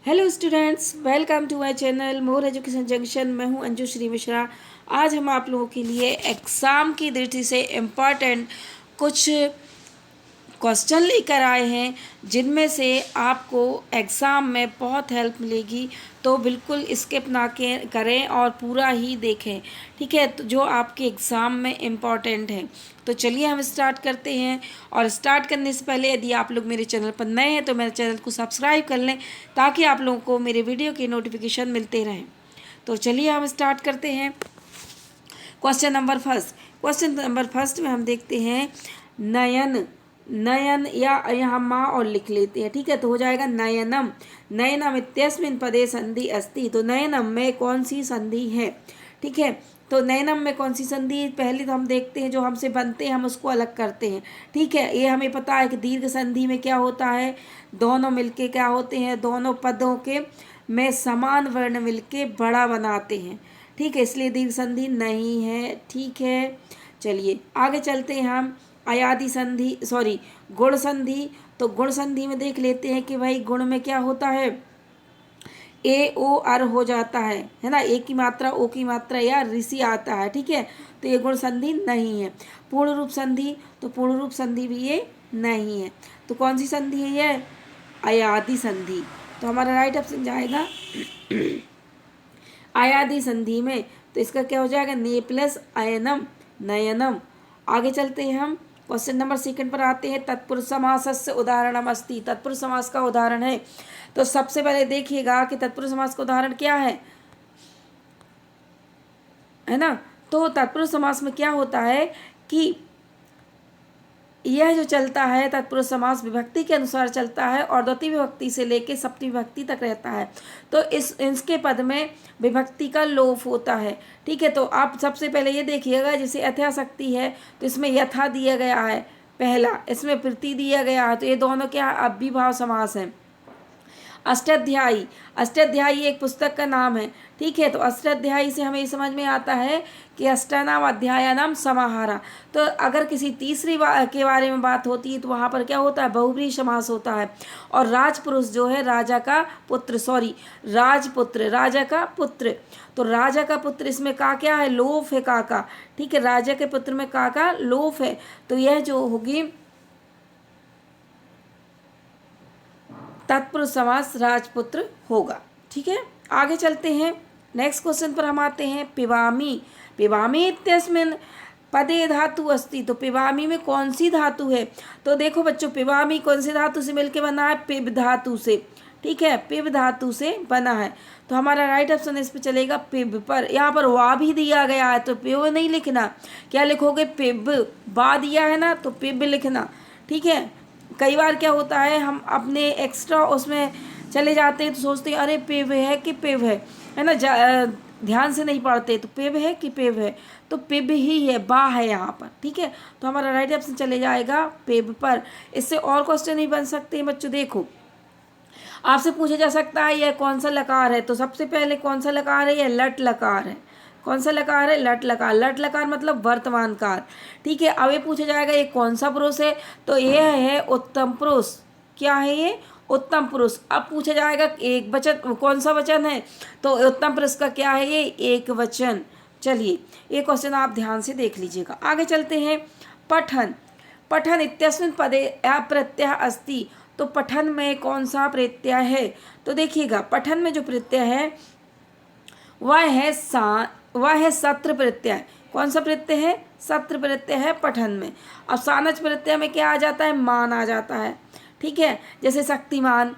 Hello students, welcome to my channel more education junction. मैं हूं अंजू श्री मिश्रा। आज हम आप लोगों के लिए एग्ज़ाम की दृष्टि से इम्पॉर्टेंट कुछ क्वेश्चन लेकर आए हैं, जिनमें से आपको एग्ज़ाम में बहुत हेल्प मिलेगी। तो बिल्कुल स्किप ना करें और पूरा ही देखें, ठीक है, तो जो आपके एग्ज़ाम में इम्पॉर्टेंट है। तो चलिए हम स्टार्ट करते हैं। और स्टार्ट करने से पहले यदि आप लोग मेरे चैनल पर नए हैं तो मेरे चैनल को सब्सक्राइब कर लें, ताकि आप लोगों को मेरे वीडियो के नोटिफिकेशन मिलते रहें। तो चलिए हम स्टार्ट करते हैं। क्वेश्चन नंबर फर्स्ट में हम देखते हैं नयन। नयन या यहाँ माँ और लिख लेते हैं, ठीक है, तो हो जाएगा नयनम। नयनम इत्यस्मिन् पदे संधि अस्ति। तो नयनम में कौन सी संधि है, ठीक है। तो नयनम में कौन सी संधि, पहले तो हम देखते हैं जो हमसे बनते हैं हम उसको अलग करते हैं, ठीक है। ये हमें पता है कि दीर्घ संधि में क्या होता है, दोनों मिलके क्या होते हैं, दोनों पदों के में समान वर्ण मिलके बड़ा बनाते हैं, ठीक है, इसलिए दीर्घ संधि नहीं है, ठीक है। चलिए आगे चलते हैं हम। अयादि संधि गुण संधि। तो गुण संधि में देख लेते हैं कि भाई गुण में क्या होता है, ए ओ अर हो जाता है ना, ए की मात्रा ओ की मात्रा या ऋषि आता है, ठीक है, तो ये गुण संधि नहीं है। पूर्ण रूप संधि, तो पूर्ण रूप संधि भी ये नहीं है। तो कौन सी संधि है ये, अयादि संधि। तो हमारा राइट ऑप्शन जाएगा अयादि संधि में। तो इसका क्या हो जाएगा, ने प्लस अयनम नयनम। आगे चलते हैं हम, क्वेश्चन नंबर सेकंड पर आते हैं। तत्पुरुष समासस्य उदाहरणम अस्ति। तत्पुरुष समास का उदाहरण है। तो सबसे पहले देखिएगा कि तत्पुरुष समास का उदाहरण क्या है ना। तो तत्पुरुष समास में क्या होता है कि यह जो चलता है तत्पुरुष समास विभक्ति के अनुसार चलता है और द्वितीय विभक्ति से लेकर सप्तमी विभक्ति तक रहता है। तो इसके पद में विभक्ति का लोप होता है, ठीक है। तो आप सबसे पहले ये देखिएगा, जैसे यथाशक्ति है तो इसमें यथा दिया गया है पहला, इसमें प्रति दिया गया है, तो ये दोनों क्या अव्ययीभाव समास है। अष्टाध्यायी, अष्टाध्यायी एक पुस्तक का नाम है, ठीक है। तो अष्टाध्यायी से हमें समझ में आता है कि अष्टानाम अध्यायानाम समाहारा। तो अगर किसी तीसरी के बारे में बात होती है तो वहाँ पर क्या होता है, बहुव्रीहि समास होता है। और राजपुरुष जो है राजा का पुत्र, राजपुत्र, राजा का पुत्र। तो राजा का पुत्र, इसमें का क्या है, लोफ है का, ठीक है, राजा के पुत्र में का लोफ है। तो यह जो होगी तत्पुरुष समास राजपुत्र होगा, ठीक है। आगे चलते हैं, नेक्स्ट क्वेश्चन पर हम आते हैं। पिबामी। पिबामी इत्यस्मिन् पदे धातु अस्ति। तो पिबामी में कौन सी धातु है, तो देखो बच्चों, पिबामी कौन सी धातु से मिलके बना है, पिब धातु से, ठीक है, पिब धातु से बना है। तो हमारा राइट ऑप्शन इस पर चलेगा पिब पर। यहाँ पर वा भी दिया गया है तो पिब नहीं लिखना, क्या लिखोगे, पिब। बा दिया है ना तो पिब लिखना, ठीक है। कई बार क्या होता है, हम अपने एक्स्ट्रा उसमें चले जाते हैं तो सोचते हैं अरे पेव है कि पेव है ना, ध्यान से नहीं पढ़ते, तो पेव है कि पेव है, तो पेव ही है, बा है यहाँ पर, ठीक है। तो हमारा राइट ऑप्शन चले जाएगा पेव पर। इससे और क्वेश्चन नहीं बन सकते हैं बच्चों। देखो, आपसे पूछा जा सकता है यह कौन सा लकार है, तो सबसे पहले कौन सा लकार है, यह लट लकार है। कौन सा लकार है, लट लकार। लट लकार मतलब वर्तमान काल, ठीक है। अब ये पूछा जाएगा ये कौन सा पुरुष है, तो यह है उत्तम पुरुष। क्या है ये, उत्तम पुरुष। अब पूछा जाएगा एक वचन, कौन सा वचन है, तो उत्तम पुरुष का क्या है, ये एक वचन। चलिए ये क्वेश्चन आप ध्यान से देख लीजिएगा। आगे चलते हैं। पठन। पठन इत्यस्मिन् पदे अप्रत्यय अस्ति। तो पठन में कौन सा प्रत्यय है, तो देखिएगा पठन में जो प्रत्यय है वह है सत्र प्रत्यय। कौन सा प्रत्यय है, सत्र प्रत्यय है पठन में। अब सानच प्रत्यय में क्या आ जाता है, मान आ जाता है, ठीक है, जैसे शक्तिमान,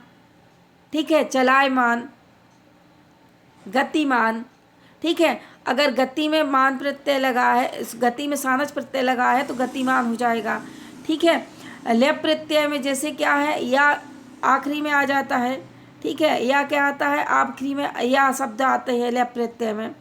ठीक है, चलायमान, गतिमान, ठीक है। अगर गति में मान प्रत्यय लगा है, गति में सानच प्रत्यय लगा है तो गतिमान हो जाएगा, ठीक है। लेप प्रत्यय में जैसे क्या है, या आखिरी में आ जाता है, ठीक है, या क्या आता है आखिरी में, या शब्द आते हैं लेप प्रत्यय में,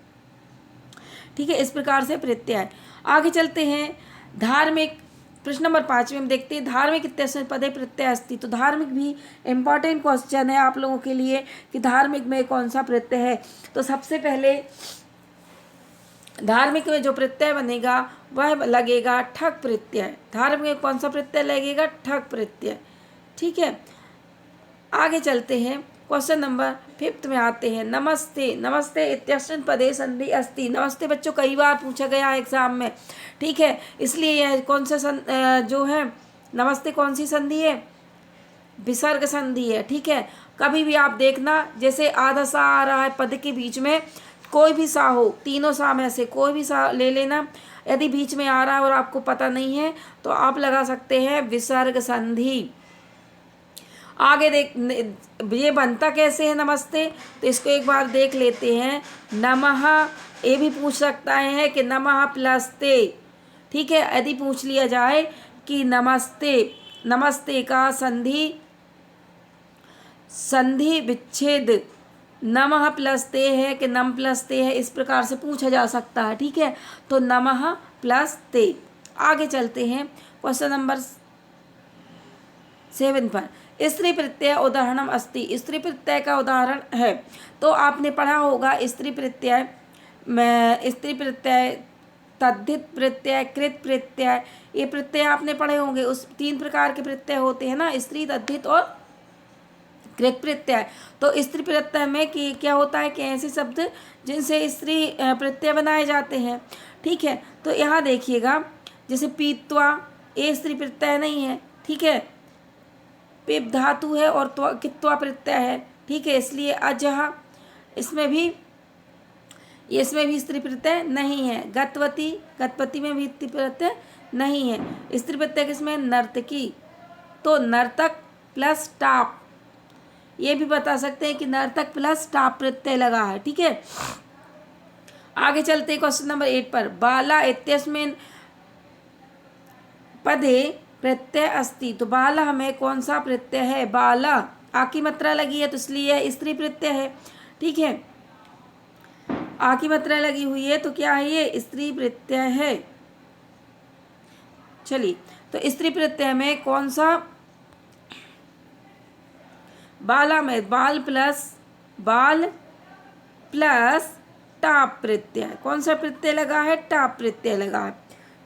ठीक है। इस प्रकार से प्रत्यय। आगे चलते हैं। धार्मिक। प्रश्न नंबर 5 में हम देखते हैं धार्मिक इत्यस्मिन् पदे प्रत्यय अस्ति। तो धार्मिक भी इम्पॉर्टेंट क्वेश्चन है आप लोगों के लिए कि धार्मिक में कौन सा प्रत्यय है। तो सबसे पहले धार्मिक में जो प्रत्यय बनेगा वह लगेगा ठक प्रत्यय। धार्मिक में कौन सा प्रत्यय लगेगा, ठक प्रत्यय, ठीक है। आगे चलते हैं। क्वेश्चन नंबर 5 में आते हैं। नमस्ते, नमस्ते इत्यस्मिन् पदे संधि अस्ति। नमस्ते बच्चों कई बार पूछा गया एग्जाम में, ठीक है, इसलिए यह कौन सा जो है नमस्ते कौन सी संधि है, विसर्ग संधि है, ठीक है। कभी भी आप देखना, जैसे आधा सा आ रहा है पद के बीच में, कोई भी सा हो, तीनों सा में से कोई भी सा ले लेना, यदि बीच में आ रहा है और आपको पता नहीं है तो आप लगा सकते हैं विसर्ग संधि। आगे देख, ये बनता कैसे है नमस्ते, तो इसको एक बार देख लेते हैं। नमः, ये भी पूछ सकता है कि नमः प्लस ते, ठीक है। यदि पूछ लिया जाए कि नमस्ते, नमस्ते का संधि विच्छेद नमः प्लस ते है कि नम प्लस ते है, इस प्रकार से पूछा जा सकता है, ठीक है। तो नमः प्लस ते। आगे चलते हैं क्वेश्चन नंबर 7 पर। स्त्री प्रत्यय उदाहरणम अस्ति। स्त्री प्रत्यय का उदाहरण है, तो आपने पढ़ा होगा स्त्री प्रत्यय में, स्त्री प्रत्यय, तद्धित प्रत्यय, कृत प्रत्यय, ये प्रत्यय आपने पढ़े होंगे। उस 3 प्रकार के प्रत्यय होते हैं ना, स्त्री, तद्धित और कृत प्रत्यय। तो स्त्री प्रत्यय में कि क्या होता है कि ऐसे शब्द जिनसे स्त्री प्रत्यय बनाए जाते हैं, ठीक है। तो यहाँ देखिएगा, जैसे पीत्वा, ये स्त्री प्रत्यय नहीं है, ठीक है, पिप धातु है और कित्वा प्रत्यय है, ठीक है, इसलिए अजह, इसमें भी स्त्री प्रत्यय नहीं है। गतवती, गतवती में भी स्त्री प्रत्यय नहीं है। स्त्री प्रत्यय किसमें, नर्तकी, तो नर्तक प्लस टाप, ये भी बता सकते हैं कि नर्तक प्लस टाप प्रत्यय लगा है, ठीक है। आगे चलते क्वेश्चन नंबर 8 पर। बाला इत्यस्मिन् पदे प्रत्यय अस्ति। तो बाला में कौन सा प्रत्यय है, बाला, आ की मात्रा लगी है तो इसलिए स्त्री प्रत्यय है, ठीक है। आ की मात्रा लगी हुई है तो क्या है, ये स्त्री प्रत्यय है। चलिए, तो स्त्री प्रत्यय में कौन सा, बाला में बाल प्लस टाप प्रत्यय, कौन सा प्रत्यय लगा है, टाप प्रत्यय लगा है,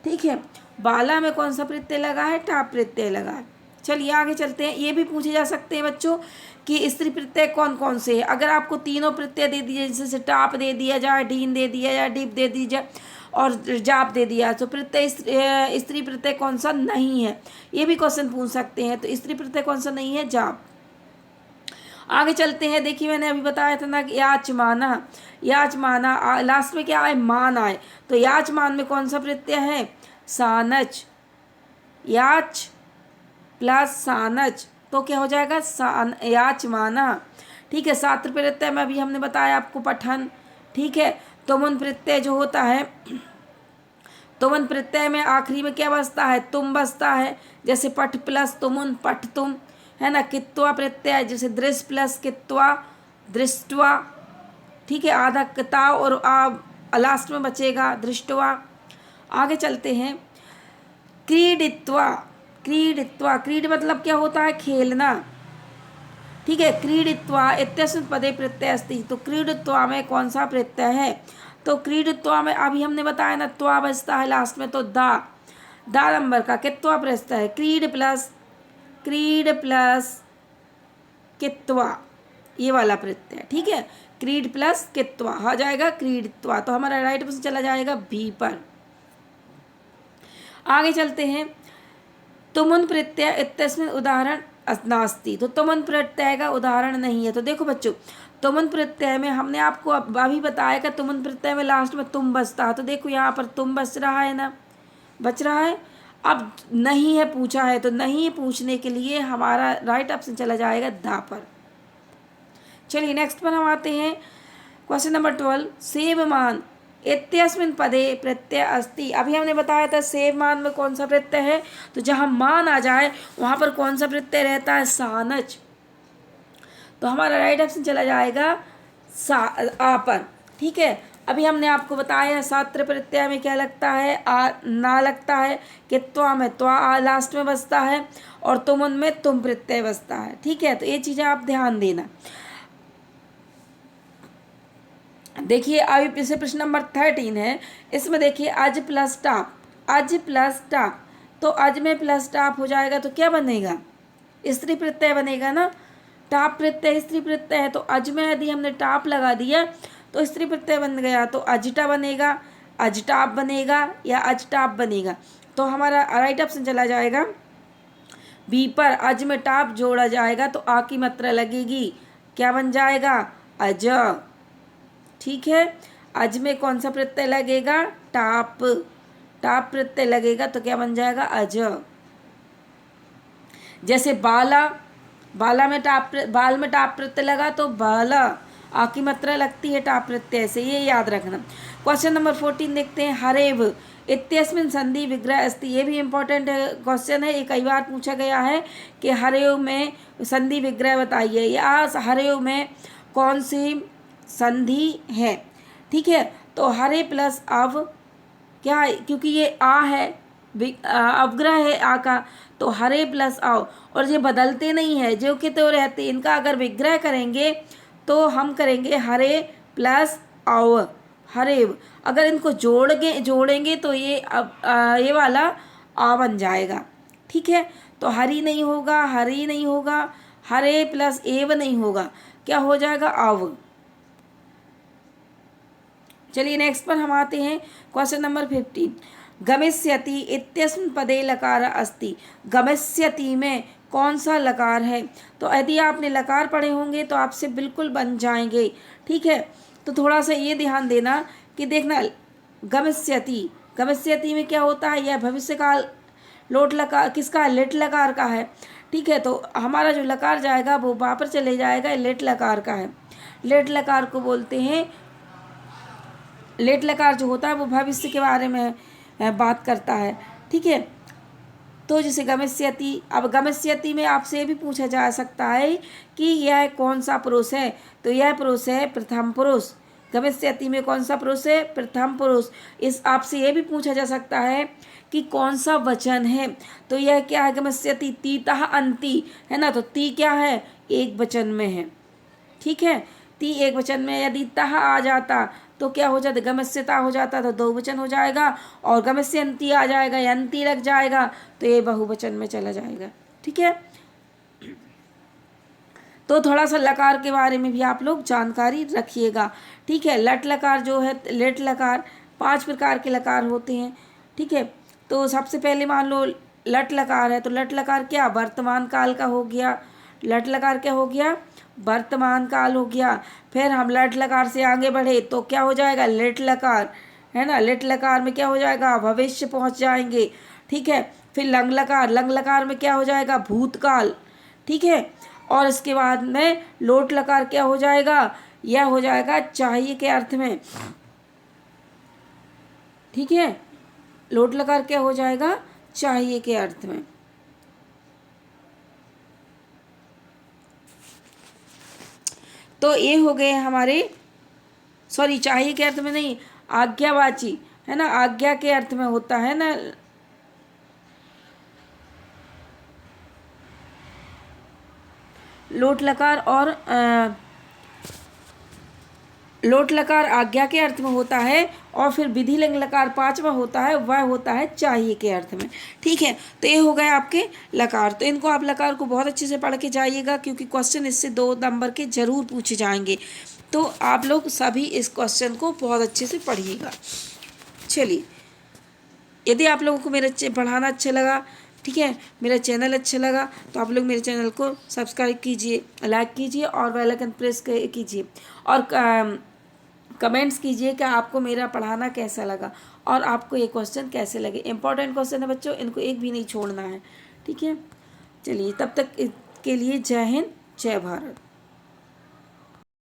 ठीक है। बाला में कौन सा प्रत्यय लगा है, टाप प्रत्यय लगा है। चलिए आगे चलते हैं। ये भी पूछे जा सकते हैं बच्चों कि स्त्री प्रत्यय कौन कौन से है। अगर आपको तीनों प्रत्यय दे दिए, जैसे टाप दे दिया जाए, ढीन दे दिया जाए, डिप दे दी जाए और जाप दे दिया, तो प्रत्यय स्त्री प्रत्यय कौन सा नहीं है, ये भी क्वेश्चन पूछ सकते हैं। तो स्त्री प्रत्यय कौन सा नहीं है, जाप। आगे चलते हैं। देखिए मैंने अभी बताया था ना कि याचमाना, लास्ट में क्या आए, मान आए, तो याचमान में कौन सा प्रत्यय है, सानच, याच प्लस सानच, तो क्या हो जाएगा, याचमाना, ठीक है। सात्र प्रत्यय में अभी हमने बताया आपको पठन, ठीक है। तुमुन प्रत्यय जो होता है, तुमुन प्रत्यय में आखिरी में क्या बसता है, तुम बसता है, जैसे पठ प्लस तुमुन, पठ तुम, है ना। कित्वा प्रत्यय, जैसे दृश प्लस कित्वा, दृष्टवा, ठीक है। आधा किता और लास्ट में बचेगा दृष्टवा। आगे चलते हैं। क्रीडित्वा, क्रीड मतलब क्या होता है, खेलना, ठीक है। क्रीडित्वा इत्यस्मिन् पदे प्रत्यय अस्ति। तो क्रीडित्वा में कौन सा प्रत्यय है, तो क्रीडित्वा में अभी हमने बताया ना, त्वा बचता है लास्ट में, तो दा नंबर का कित्वा प्रत्यय है। क्रीड प्लस कित्वा, ये वाला प्रत्यय, ठीक है। क्रीड प्लस कित्वा हो जाएगा क्रीडित्वा, तो हमारा राइट ऑप्शन चला जाएगा बी पर। आगे चलते हैं। तुमुन प्रत्यय इत्यस्मिन् उदाहरण नास्ति। तो तुमुन प्रत्यय का उदाहरण नहीं है। तो देखो बच्चों, तुमुन प्रत्यय में हमने आपको अभी बताया कि तुमुन प्रत्यय में लास्ट में तुम बचता है, तो देखो यहाँ पर तुम बच रहा है ना, बच रहा है। अब नहीं है पूछा है, तो नहीं पूछने के लिए हमारा राइट ऑप्शन चला जाएगा दा पर। चलिए नेक्स्ट पर हम आते हैं। Question number 12। सेवमान इत्यस्मिन् पदे प्रत्यय अस्ति। अभी हमने बताया था सेवमान में कौन सा प्रत्यय है, तो जहाँ मान आ जाए वहाँ पर कौन सा प्रत्यय रहता है, सानच। तो हमारा राइट ऑप्शन चला जाएगा आ पर, ठीक है। अभी हमने आपको बताया सात्र प्रत्यय में क्या लगता है, आ ना लगता है, कित्वा में त्वा आ लास्ट में बसता है और तुमुन में तुम प्रत्यय बसता है, ठीक है। तो ये चीज़ें आप ध्यान देना। देखिए अभी जैसे प्रश्न नंबर 13 है, इसमें देखिए अज प्लस टाप, तो अज में प्लस टाप हो जाएगा तो क्या बनेगा, स्त्री प्रत्यय बनेगा ना। टाप प्रत्यय स्त्री प्रत्यय है, तो अज में यदि हमने टाप लगा दिया तो स्त्री प्रत्यय बन गया, तो अजटा बनेगा, अजटाप बनेगा या अजटाप बनेगा। तो हमारा राइट ऑप्शन चला जाएगा बी पर। अज में टाप जोड़ा जाएगा तो आ की मात्रा लगेगी, क्या बन जाएगा, अज। ठीक है, अज में कौन सा प्रत्यय लगेगा, टाप, टाप प्रत्यय लगेगा तो क्या बन जाएगा, अज। जैसे बाला, बाला में टाप, बाल में टाप प्रत्यय लगा तो बाला, आ की मात्रा लगती है टाप प्रत्यय से, ये याद रखना। क्वेश्चन नंबर 14 देखते हैं। हरेव इत्यस्मिन् संधि विग्रह अस्ति, ये भी इम्पोर्टेंट क्वेश्चन है, ये कई बार पूछा गया है कि हरेव में संधि विग्रह बताइए, या हरेव में कौन सी संधि है। ठीक है, तो हरे प्लस अव क्या है, क्योंकि ये आ है, अवग्रह है आ का, तो हरे प्लस अव, और ये बदलते नहीं है, जो कि तो रहते, इनका अगर विग्रह करेंगे तो हम करेंगे हरे प्लस अव, हरेव। अगर इनको जोड़ेंगे तो ये ये वाला आ बन जाएगा। ठीक है, तो हरी नहीं होगा, हरी नहीं होगा, हरे प्लस एव नहीं होगा, क्या हो जाएगा, अव। चलिए नेक्स्ट पर हम आते हैं। Question number 15। गमिष्यति इत्यस्मिन् पदे लकार अस्ति, गमिष्यति में कौन सा लकार है। तो यदि आपने लकार पढ़े होंगे तो आपसे बिल्कुल बन जाएंगे। ठीक है, तो थोड़ा सा ये ध्यान देना कि देखना, गमिष्यति, गमिष्यति में क्या होता है, यह भविष्य काल लोट लकार किसका, लेट लकार का है। ठीक है, तो हमारा जो लकार जाएगा वो वहाँ पर चले जाएगा, लेट लकार का है। लेट लकार को बोलते हैं, लेट लकार जो होता है वो भविष्य के बारे में बात करता है। ठीक है, तो जैसे गमिष्यति, अब गमिष्यति में आपसे ये भी पूछा जा सकता है कि यह कौन सा पुरुष है, तो यह पुरुष है प्रथम पुरुष। गमिष्यति में कौन सा पुरुष है, प्रथम पुरुष। इस आपसे ये भी पूछा जा सकता है कि कौन सा वचन है, तो यह क्या है, गमिष्यति तीतः अंति है ना, तो ती क्या है, एक वचन में है। ठीक है, ती एक वचन में, यदि तह आ जाता तो क्या हो जाता, गमस्यता हो जाता तो दो वचन हो जाएगा, और गमस्यंती आ जाएगा, यंती लग जाएगा तो ये बहुवचन में चला जाएगा। ठीक है, तो थोड़ा सा लकार के बारे में भी आप लोग जानकारी रखिएगा। ठीक है, लट लकार जो है, लेट लकार, 5 प्रकार के लकार होते हैं। ठीक है, तो सबसे पहले मान लो लट लकार है, तो लट लकार क्या, वर्तमान काल का हो गया। लट लकार क्या हो गया, वर्तमान काल हो गया। फिर हम लट लकार से आगे बढ़े तो क्या हो जाएगा, लेट लकार है ना, लेट लकार में क्या हो जाएगा, भविष्य पहुंच जाएंगे। ठीक है, फिर लंग लकार, लंग लकार में क्या हो जाएगा, भूतकाल। ठीक है, और इसके बाद में लोट लकार क्या हो जाएगा, यह हो जाएगा चाहिए के अर्थ में। ठीक है, लोट लकार क्या हो जाएगा, चाहिए के अर्थ में। तो ये हो गए हमारे, सॉरी चाहिए के अर्थ में नहीं, आज्ञावाची है ना, आज्ञा के अर्थ में होता है ना। लोट लकार और लोट लकार आज्ञा के अर्थ में होता है, और फिर विधि लिंग लकार 5वां होता है, वह होता है चाहिए के अर्थ में। ठीक है, तो ये हो गए आपके लकार। तो इनको आप लकार को बहुत अच्छे से पढ़ के जाइएगा, क्योंकि क्वेश्चन इससे 2 नंबर के जरूर पूछे जाएंगे। तो आप लोग सभी इस क्वेश्चन को बहुत अच्छे से पढ़िएगा। चलिए, यदि आप लोगों को मेरा पढ़ाना अच्छा लगा, ठीक है, मेरा चैनल अच्छा लगा, तो आप लोग मेरे चैनल को सब्सक्राइब कीजिए, लाइक कीजिए और बेल आइकन प्रेस कीजिए, और कमेंट्स कीजिए कि आपको मेरा पढ़ाना कैसा लगा और आपको ये क्वेश्चन कैसे लगे। इंपॉर्टेंट क्वेश्चन है बच्चों, इनको एक भी नहीं छोड़ना है। ठीक है, चलिए तब तक के लिए जय हिंद, जय भारत।